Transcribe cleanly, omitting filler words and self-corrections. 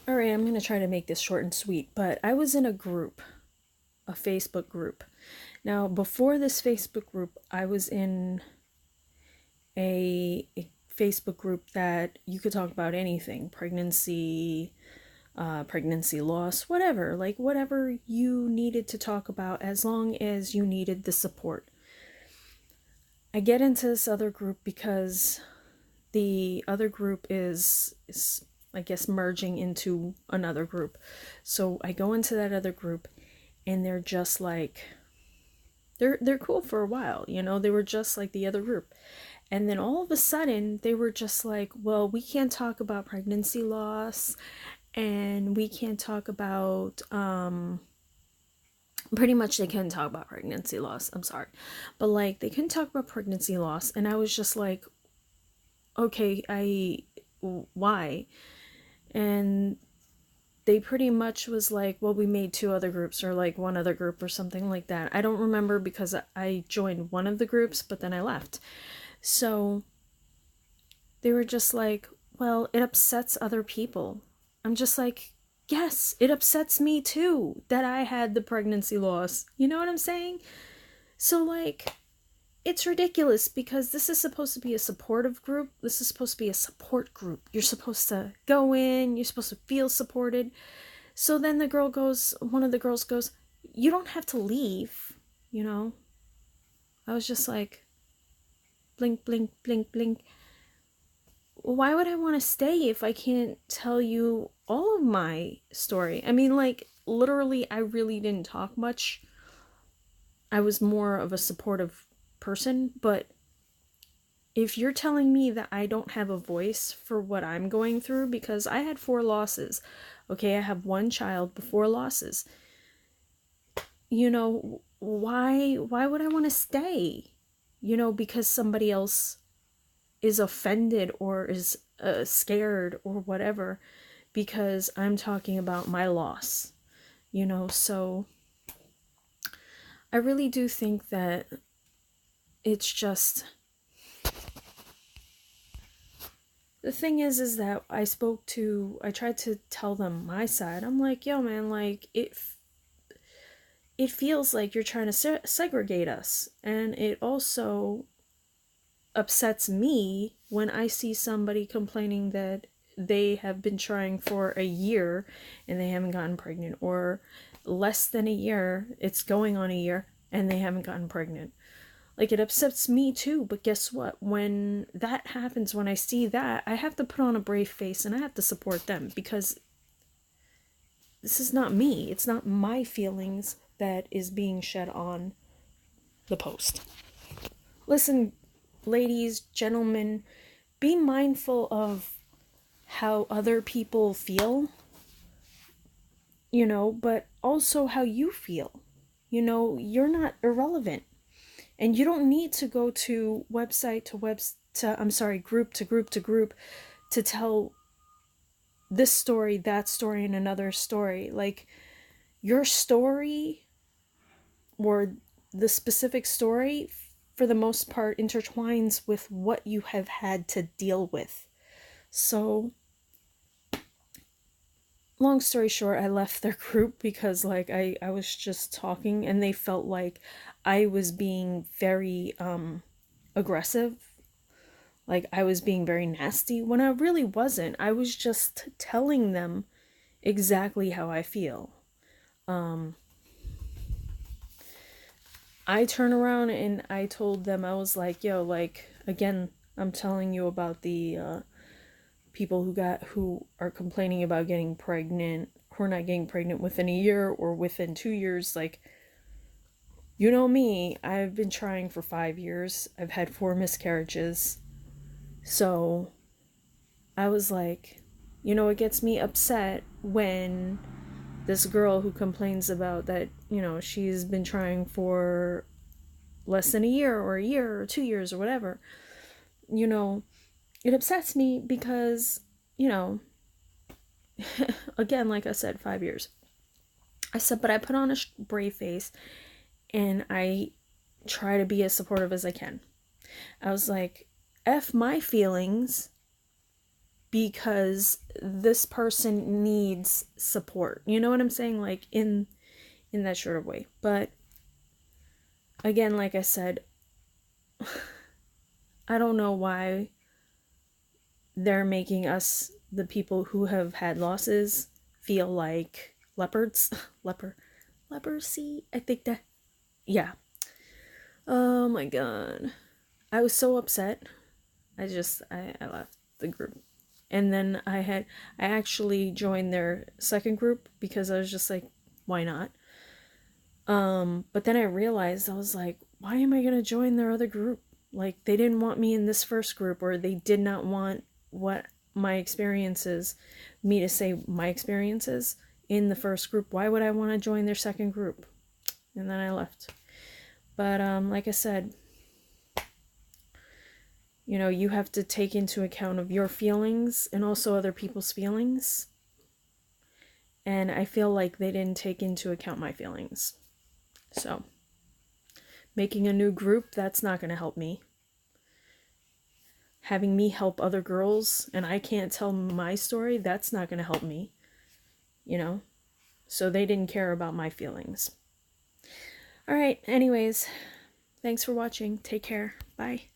All right, I'm going to try to make this short and sweet, but I was in a Facebook group. Now, before this Facebook group, I was in a Facebook group that you could talk about anything, pregnancy loss, whatever, like whatever you needed to talk about as long as you needed the support. I get into this other group because the other group is I guess merging into another group. So I go into that other group and they're just like they're cool for a while, you know, they were just like the other group. And then all of a sudden they were just like, well, we can't talk about pregnancy loss and we can't talk about pretty much they couldn't talk about pregnancy loss. I'm sorry. But like they couldn't talk about pregnancy loss and I was just like, okay, why? And they pretty much was like, well, we made two other groups or like one other group or something like that. I don't remember because I joined one of the groups, but then I left. So they were just like, well, it upsets other people. I'm just like, yes, it upsets me too that I had the pregnancy loss. You know what I'm saying? So like, it's ridiculous because this is supposed to be a supportive group. This is supposed to be a support group. You're supposed to go in, you're supposed to feel supported. So then one of the girls goes, you don't have to leave, you know? I was just like, blink, blink, blink, blink. Why would I want to stay if I can't tell you all of my story? I mean, like, literally, I really didn't talk much. I was more of a supportive person, but if you're telling me that I don't have a voice for what I'm going through, because I had 4 losses, okay, I have 1 child but 4 losses, you know, why would I want to stay? You know, because somebody else is offended or is scared or whatever because I'm talking about my loss, you know. So I really do think that it's just, the thing is that I tried to tell them my side. I'm like, yo man, like it feels like you're trying to segregate us, and it also upsets me when I see somebody complaining that they have been trying for a year and they haven't gotten pregnant, or less than a year, it's going on a year, and they haven't gotten pregnant. Like, it upsets me too, but guess what? When that happens, when I see that, I have to put on a brave face and I have to support them because this is not me. It's not my feelings that is being shed on the post. Listen, ladies, gentlemen, be mindful of how other people feel, you know, but also how you feel. You know, you're not irrelevant. And you don't need to go to group to group to group to tell this story, that story, and another story. Like, your story or the specific story, for the most part, intertwines with what you have had to deal with. So, long story short, I left their group because, like, I was just talking and they felt like I was being very aggressive. Like, I was being very nasty when I really wasn't. I was just telling them exactly how I feel. I turn around and I told them, I was like, yo, like, again, I'm telling you about the people who are complaining about getting pregnant, who are not getting pregnant within a year or within 2 years. Like, you know me, I've been trying for 5 years. I've had 4 miscarriages. So I was like, you know, it gets me upset when this girl who complains about that, you know, she's been trying for less than a year or 2 years or whatever, you know, it upsets me because, you know, again, like I said, 5 years. I said, but I put on a brave face and I try to be as supportive as I can. I was like, F my feelings. because this person needs support. You know what I'm saying? Like in that sort of way. But again, like I said, I don't know why they're making us, the people who have had losses, feel like leopards. Leprosy? I think that, yeah. Oh my god. I was so upset. I left the group. And then I actually joined their second group because I was just like, why not? But then I realized, I was like, why am I gonna join their other group? Like, they didn't want me in this first group, or they did not want what my experiences, me to say my experiences in the first group. Why would I want to join their second group? And then I left. But like I said, you know, you have to take into account of your feelings and also other people's feelings. And I feel like they didn't take into account my feelings. So, making a new group, that's not going to help me. Having me help other girls and I can't tell my story, that's not going to help me. You know? So they didn't care about my feelings. Alright, anyways, thanks for watching. Take care. Bye.